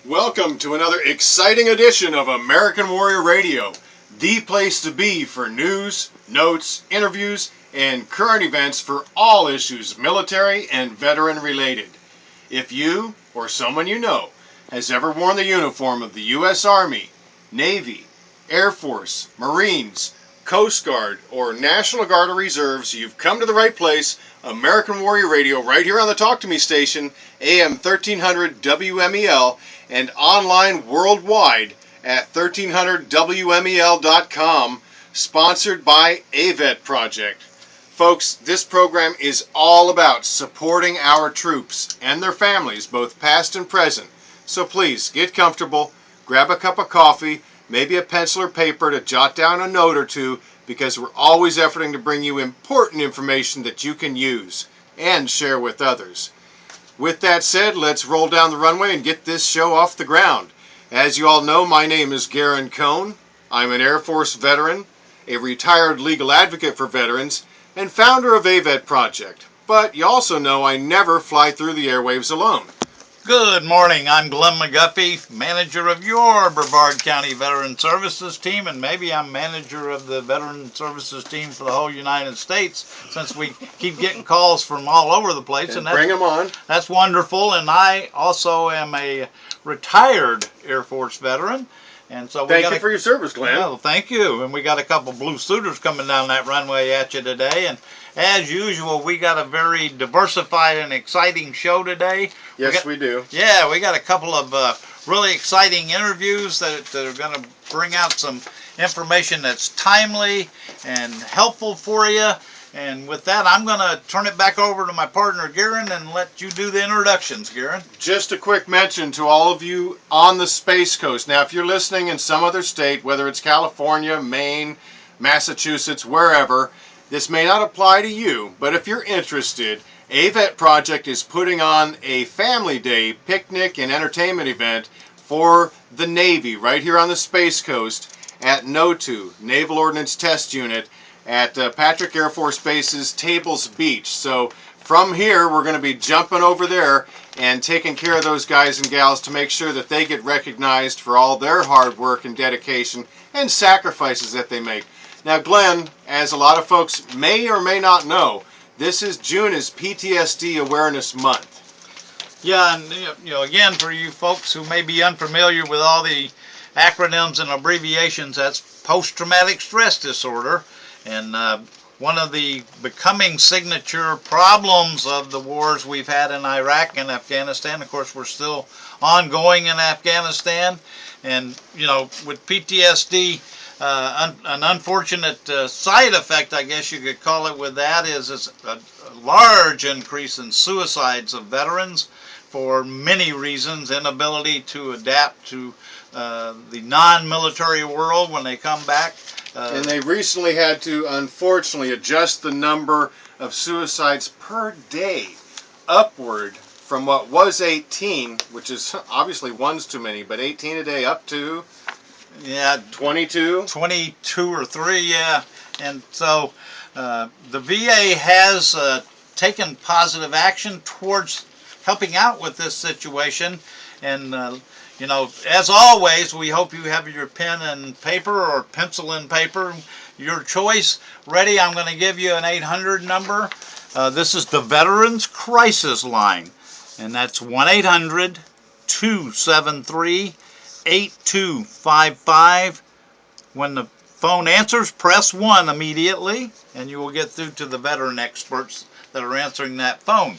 Welcome to another exciting edition of American Warrior Radio, the place to be for news, notes, interviews, and current events for all issues military and veteran related. If you or someone you know has ever worn the uniform of the U.S. Army, Navy, Air Force, Marines, Coast Guard, or National Guard or Reserves, you've come to the right place. American Warrior Radio, right here on the Talk to Me station, AM 1300 WMEL, and online worldwide at 1300WMEL.com, sponsored by AWR Project. Folks, this program is all about supporting our troops and their families, both past and present. So please, get comfortable, grab a cup of coffee, maybe a pencil or paper to jot down a note or two, because we're always efforting to bring you important information that you can use and share with others. With that said, let's roll down the runway and get this show off the ground. As you all know, my name is Garen Cohn. I'm an Air Force veteran, a retired legal advocate for veterans, and founder of AWR Project. But you also know I never fly through the airwaves alone. Good morning. I'm Glenn McGuffey, manager of your Brevard County Veteran Services team, and maybe I'm manager of the Veteran Services team for the whole United States, since we keep getting calls from all over the place. And bring them on. That's wonderful. And I also am a retired Air Force veteran. And so thank you for your service, Glenn. Well, thank you. And we got a couple blue suiters coming down that runway at you today. And as usual, we got a very diversified and exciting show today. Yes, we do. Yeah, we got a couple of really exciting interviews that are going to bring out some information that's timely and helpful for you. And with that, I'm going to turn it back over to my partner, Garen, and let you do the introductions, Garen. Just a quick mention to all of you on the Space Coast. Now, if you're listening in some other state, whether it's California, Maine, Massachusetts, wherever, this may not apply to you, but if you're interested, AWR Project is putting on a Family Day picnic and entertainment event for the Navy right here on the Space Coast at NOTU, Naval Ordnance Test Unit, at Patrick Air Force Base's Tables Beach. So from here, we're going to be jumping over there and taking care of those guys and gals to make sure that they get recognized for all their hard work and dedication and sacrifices that they make. Now, Glenn, as a lot of folks may or may not know, June is PTSD Awareness Month. Yeah, and again, for you folks who may be unfamiliar with all the acronyms and abbreviations, that's post-traumatic stress disorder. And one of the becoming signature problems of the wars we've had in Iraq and Afghanistan, of course, we're still ongoing in Afghanistan. And, with PTSD, an unfortunate side effect, I guess you could call it, with that is a large increase in suicides of veterans for many reasons: inability to adapt to the non-military world when they come back. And they recently had to, unfortunately, adjust the number of suicides per day upward from what was 18, which is obviously one's too many, but 18 a day up to 22 or 3, yeah. And so the VA has taken positive action towards helping out with this situation. And as always, we hope you have your pen and paper or pencil and paper, your choice, ready. I'm going to give you an 800 number. This is the Veterans Crisis Line, and that's 1-800-273-8255. When the phone answers, press 1 immediately, and you will get through to the veteran experts that are answering that phone.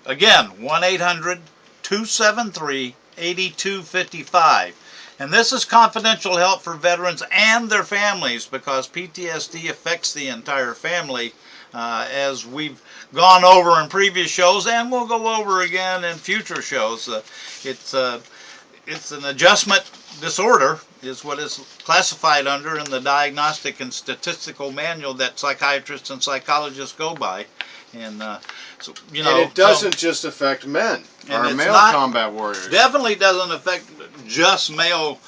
Again, 1-800-273-8255. And this is confidential help for veterans and their families, because PTSD affects the entire family, as we've gone over in previous shows, and we'll go over again in future shows. It's an adjustment disorder, is what is classified under in the Diagnostic and Statistical Manual that psychiatrists and psychologists go by. And and it doesn't just affect men, our male combat warriors. Definitely doesn't affect just male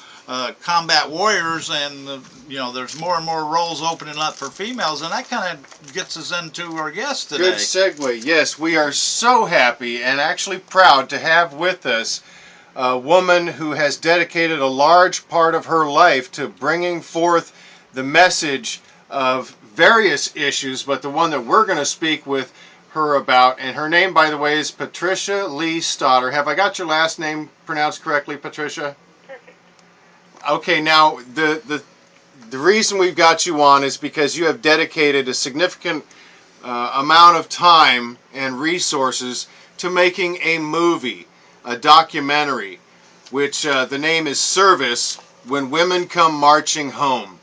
combat warriors, and there's more and more roles opening up for females, and that kind of gets us into our guest today. Good segue. Yes, we are so happy and actually proud to have with us a woman who has dedicated a large part of her life to bringing forth the message of various issues, but the one that we're going to speak with her about, and her name, by the way, is Patricia Lee Stoddard. Have I got your last name pronounced correctly, Patricia? Perfect. Okay, now the reason we've got you on is because you have dedicated a significant amount of time and resources to making a movie, a documentary, which the name is Service, When Women Come Marching Home.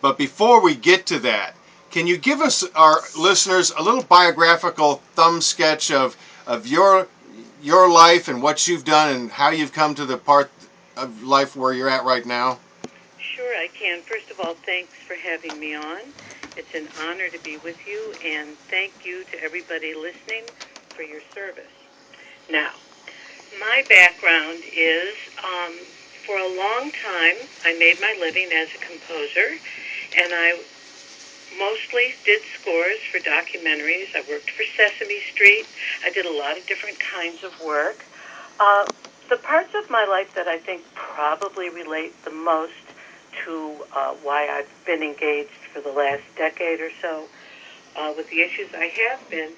But before we get to that, can you give us, our listeners, a little biographical thumb sketch of your life and what you've done and how you've come to the part of life where you're at right now? Sure, I can. First of all, thanks for having me on. It's an honor to be with you, and thank you to everybody listening for your service. Now, my background is, for a long time, I made my living as a composer, and I mostly did scores for documentaries. I worked for Sesame Street. I did a lot of different kinds of work. The parts of my life that I think probably relate the most to why I've been engaged for the last decade or so with the issues I have been.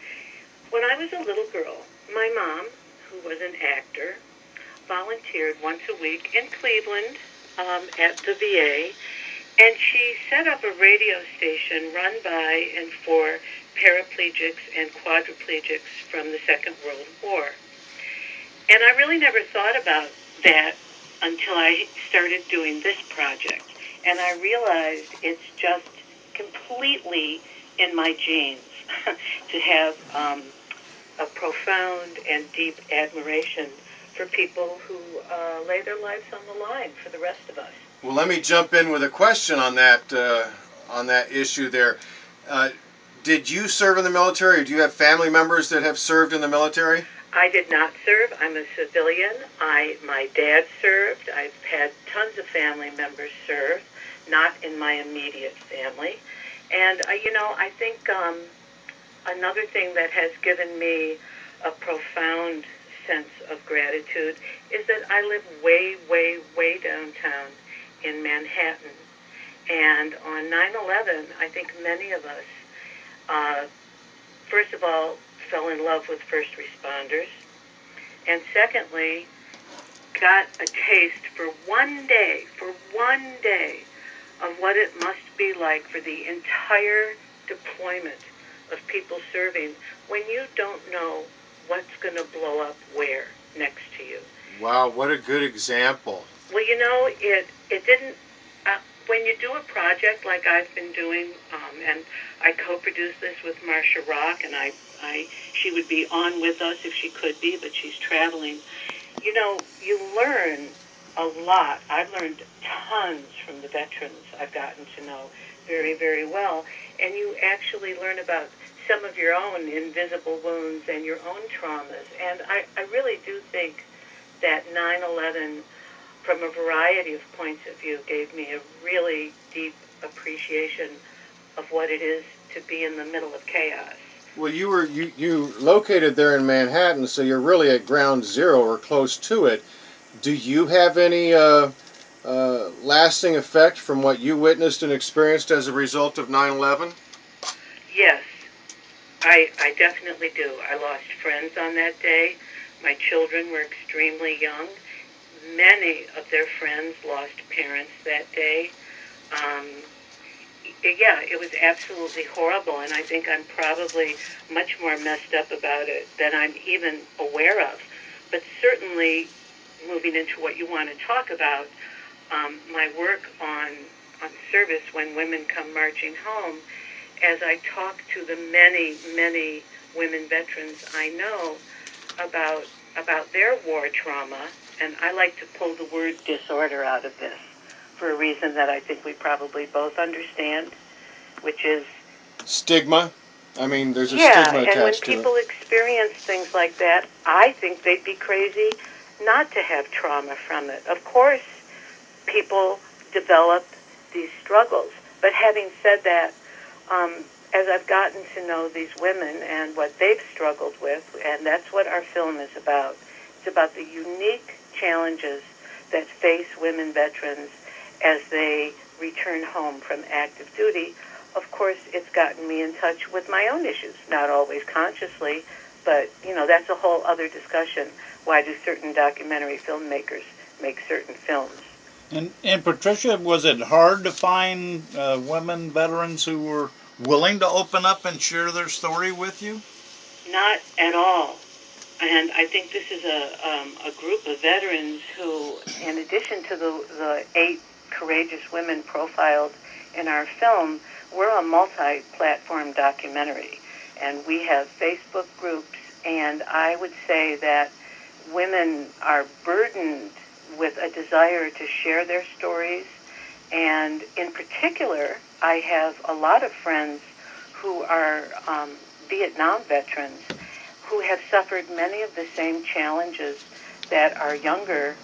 When I was a little girl, my mom, who was an actor, volunteered once a week in Cleveland at the VA, and she set up a radio station run by and for paraplegics and quadriplegics from the Second World War. And I really never thought about that until I started doing this project. And I realized it's just completely in my genes to have a profound and deep admiration for people who lay their lives on the line for the rest of us. Well, let me jump in with a question on that issue there. Did you serve in the military, or do you have family members that have served in the military? I did not serve. I'm a civilian. My dad served. I've had tons of family members serve, not in my immediate family. And, I think another thing that has given me a profound sense of gratitude is that I live way, way, way downtown in Manhattan. And on 9/11, I think many of us, first of all, fell in love with first responders, and secondly, got a taste for one day of what it must be like for the entire deployment of people serving when you don't know what's going to blow up where next to you. Wow, what a good example. Well, it didn't. When you do a project like I've been doing, and I co-produced this with Marcia Rock, and she would be on with us if she could be, but she's traveling. You learn a lot. I've learned tons from the veterans I've gotten to know very, very well, and you actually learn about some of your own invisible wounds and your own traumas. And I really do think that 9/11, from a variety of points of view, gave me a really deep appreciation of what it is to be in the middle of chaos. Well, you located there in Manhattan, so you're really at ground zero or close to it. Do you have any lasting effect from what you witnessed and experienced as a result of 9/11? Yes, I definitely do. I lost friends on that day. My children were extremely young. Many of their friends lost parents that day. Yeah, it was absolutely horrible, and I think I'm probably much more messed up about it than I'm even aware of. But certainly, moving into what you want to talk about, my work on service when women come marching home, as I talk to the many, many women veterans I know about their war trauma, and I like to pull the word disorder out of this for a reason that I think we probably both understand, which is Stigma? I mean, there's a yeah, stigma attached and when to people it. experience things like that, I think they'd be crazy not to have trauma from it. Of course, people develop these struggles, but having said that, as I've gotten to know these women and what they've struggled with, and that's what our film is about. It's about the unique challenges that face women veterans as they return home from active duty, of course, it's gotten me in touch with my own issues, not always consciously, but, that's a whole other discussion. Why do certain documentary filmmakers make certain films? And Patricia, was it hard to find women veterans who were willing to open up and share their story with you? Not at all. And I think this is a group of veterans who, in addition to the 8 courageous women profiled in our film, we're a multi-platform documentary. And we have Facebook groups, and I would say that women are burdened with a desire to share their stories. And in particular, I have a lot of friends who are Vietnam veterans who have suffered many of the same challenges that our younger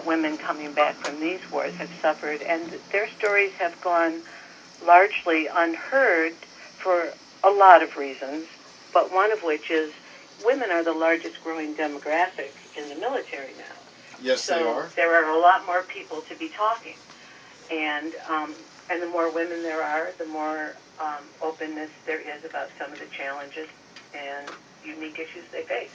women coming back from these wars have suffered. And their stories have gone largely unheard for a lot of reasons, but one of which is women are the largest growing demographic in the military now. Yes, so they are. There are a lot more people to be talking, and the more women there are, the more openness there is about some of the challenges and unique issues they face.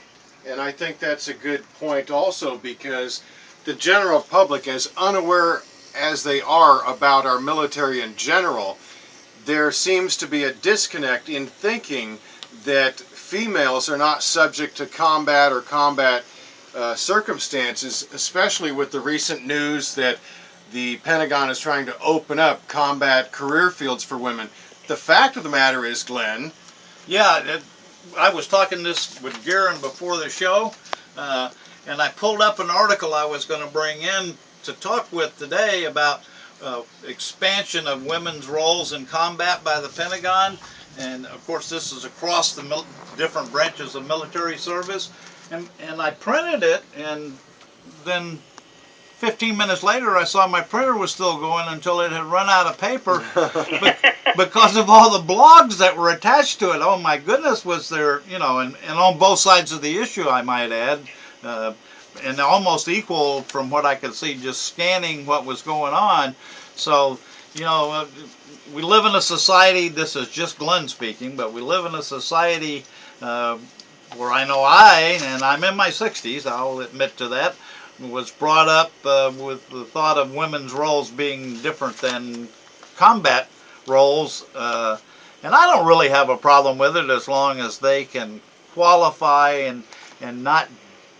And I think that's a good point also, because the general public, as unaware as they are about our military in general, there seems to be a disconnect in thinking that females are not subject to combat or combat circumstances, especially with the recent news that the Pentagon is trying to open up combat career fields for women. The fact of the matter is, Glenn. Yeah, I was talking this with Garen before the show, and I pulled up an article I was going to bring in to talk with today about expansion of women's roles in combat by the Pentagon. And of course, this is across the different branches of military service. And I printed it, and then 15 minutes later, I saw my printer was still going until it had run out of paper because of all the blogs that were attached to it. Oh my goodness, was there, and on both sides of the issue, I might add, and almost equal from what I could see just scanning what was going on. So, we live in a society, this is just Glenn speaking, but we live in a society where I know and I'm in my 60s, I'll admit to that, was brought up with the thought of women's roles being different than combat roles, and I don't really have a problem with it as long as they can qualify and not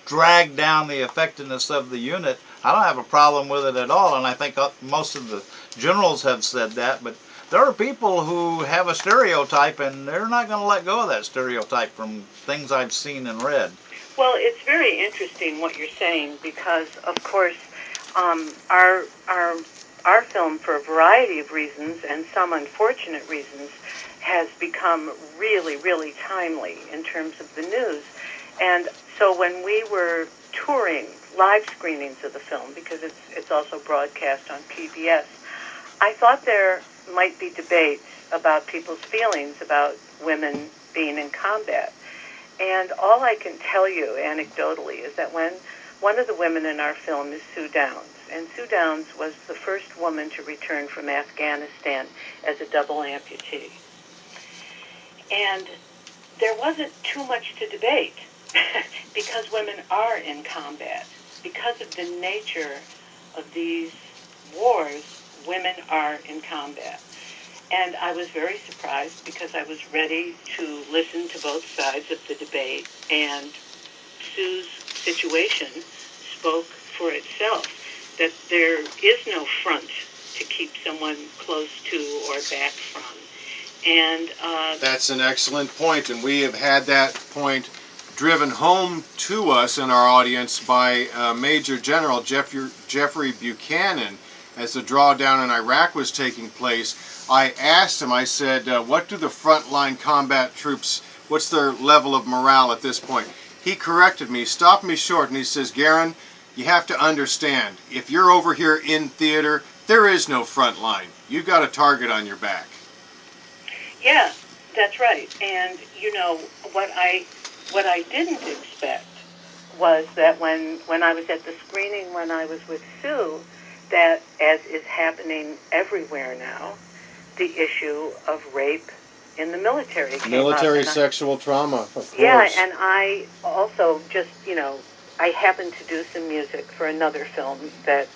drag down the effectiveness of the unit. I don't have a problem with it at all, and I think most of the generals have said that, but there are people who have a stereotype, and they're not going to let go of that stereotype from things I've seen and read. Well, it's very interesting what you're saying, because, of course, our film, for a variety of reasons and some unfortunate reasons, has become really, really timely in terms of the news. And so when we were touring live screenings of the film, because it's also broadcast on PBS, I thought there might be debates about people's feelings about women being in combat. And all I can tell you anecdotally is that when one of the women in our film is Sue Downs, and Sue Downs was the first woman to return from Afghanistan as a double amputee. And there wasn't too much to debate because women are in combat. Because of the nature of these wars, women are in combat. And I was very surprised because I was ready to listen to both sides of the debate, and Sue's situation spoke for itself, that there is no front to keep someone close to or back from. And that's an excellent point, and we have had that point driven home to us in our audience by Major General Jeffrey Buchanan. As the drawdown in Iraq was taking place, I asked him, I said, what do the frontline combat troops, what's their level of morale at this point? He corrected me, stopped me short, and he says, Garen, you have to understand, if you're over here in theater, there is no front line. You've got a target on your back. Yeah, that's right. And what I didn't expect was that when I was at the screening, when I was with Sue, that, as is happening everywhere now, the issue of rape in the military came Military up. sexual trauma, of course. Yeah, and I also just, I happened to do some music for another film that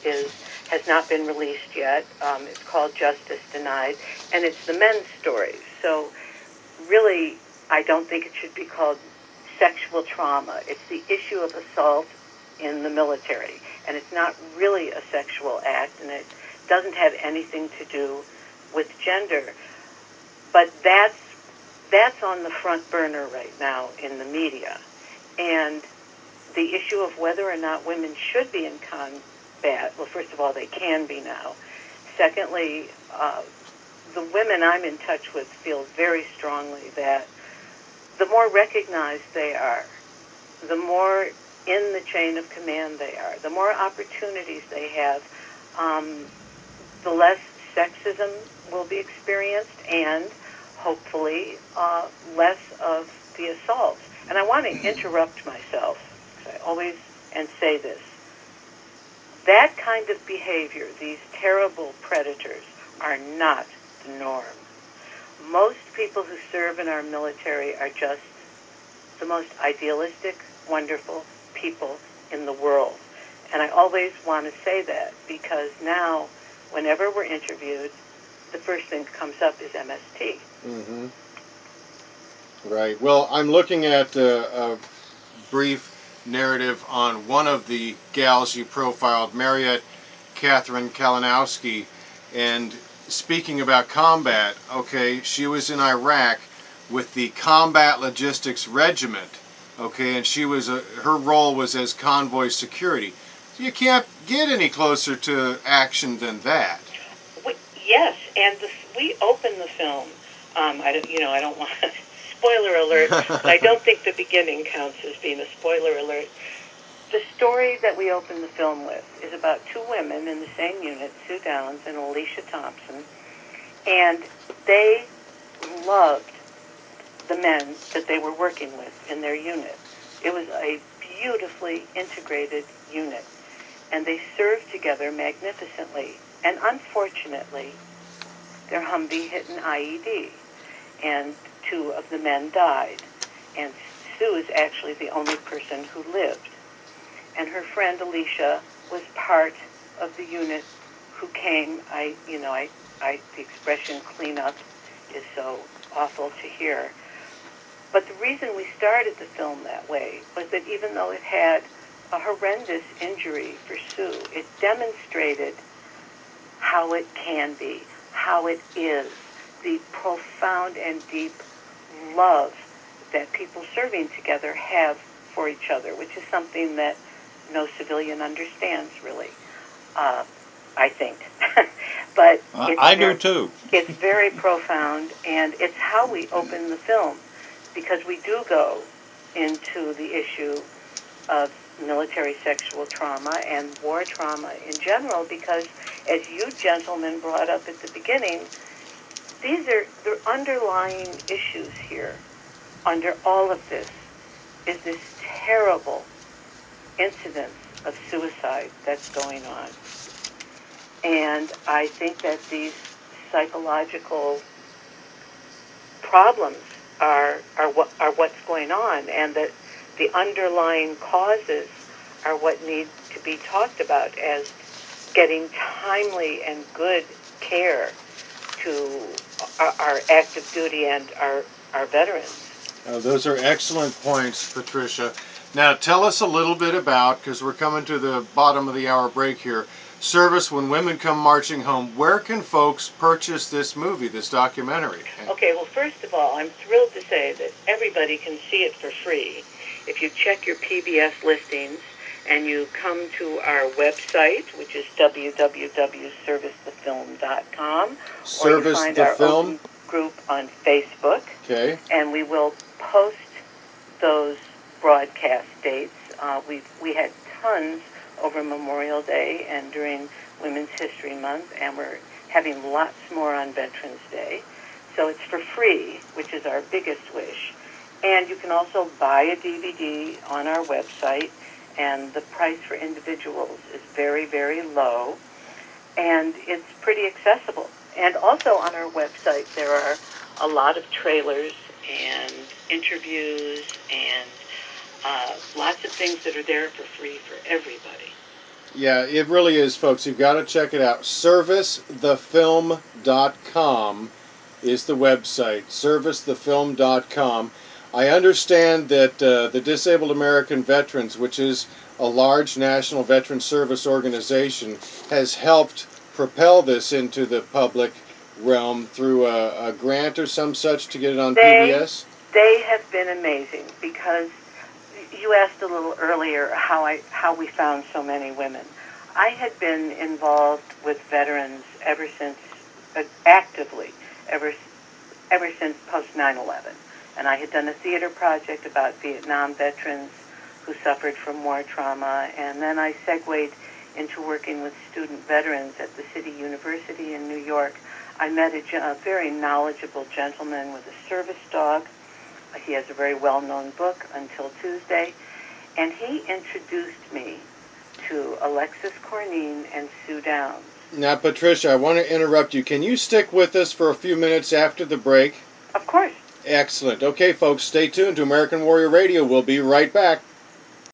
has not been released yet. It's called Justice Denied, and it's the men's stories. So really, I don't think it should be called sexual trauma. It's the issue of assault in the military, and it's not really a sexual act, and it doesn't have anything to do with gender. But that's on the front burner right now in the media. And the issue of whether or not women should be in combat, well, first of all, they can be now. Secondly, the women I'm in touch with feel very strongly that the more recognized they are, the more in the chain of command they are, the more opportunities they have, the less sexism will be experienced, and hopefully less of the assaults. And I want to interrupt myself, because I always and say this. That kind of behavior, these terrible predators, are not the norm. Most people who serve in our military are just the most idealistic, wonderful people in the world. And I always want to say that, because now, whenever we're interviewed, the first thing that comes up is MST. Mm-hmm. Right. Well, I'm looking at a brief narrative on one of the gals you profiled, Mariette Catherine Kalinowski, and speaking about combat, okay, she was in Iraq with the Combat Logistics Regiment, okay, and she was her role was as convoy security. So you can't get any closer to action than that. Yes, and we open the film. I don't want spoiler alert, but I don't think the beginning counts as being a spoiler alert. The story that we open the film with is about two women in the same unit, Sue Downs and Alicia Thompson, and they loved the men that they were working with in their unit. It was a beautifully integrated unit, and they served together magnificently. And unfortunately, their Humvee hit an IED, and two of the men died. And Sue is actually the only person who lived. And her friend Alicia was part of the unit who came. The expression "clean up" is so awful to hear. But the reason we started the film that way was that even though it had a horrendous injury for Sue, it demonstrated how it can be, how it is, the profound and deep love that people serving together have for each other, which is something that no civilian understands, really, I think. But I do too. It's very profound, and it's how we open the film, because we do go into the issue of military sexual trauma and war trauma in general, because, as you gentlemen brought up at the beginning, the underlying issues here, under all of this, is this terrible incidence of suicide that's going on. And I think that these psychological problems are what's going on, and that the underlying causes are what need to be talked about as getting timely and good care to our active duty and our veterans. Those are excellent points, Patricia. Now tell us a little bit about, because we're coming to the bottom of the hour break here, Service When Women Come Marching Home. Where can folks purchase this movie, this documentary? Okay, well, first of all, I'm thrilled to say that everybody can see it for free if you check your PBS listings and you come to our website, which is www.servicethefilm.com. Service or you find the our Film open group on Facebook. Okay. And we will post those broadcast dates. We had tons over Memorial Day and during Women's History Month, and we're having lots more on Veterans Day. So it's for free, which is our biggest wish. And you can also buy a DVD on our website. and the price for individuals is very, very low, and it's pretty accessible. And also on our website, there are a lot of trailers and interviews and lots of things that are there for free for everybody. Yeah, it really is, folks. You've got to check it out. Servicethefilm.com is the website. Servicethefilm.com. I understand that the Disabled American Veterans, which is a large national veteran service organization, has helped propel this into the public realm through a grant or some such to get it on PBS. They have been amazing, because you asked a little earlier how we found so many women. I had been involved with veterans ever since, actively, ever since post 9/11. And I had done a theater project about Vietnam veterans who suffered from war trauma, and then I segued into working with student veterans at the City University in New York. I met a very knowledgeable gentleman with a service dog. He has a very well-known book, Until Tuesday, and he introduced me to Alexis Cornine and Sue Downs. Now, Patricia, I want to interrupt you. Can you stick with us for a few minutes after the break? Of course. Excellent. Okay, folks, stay tuned to American Warrior Radio. We'll be right back.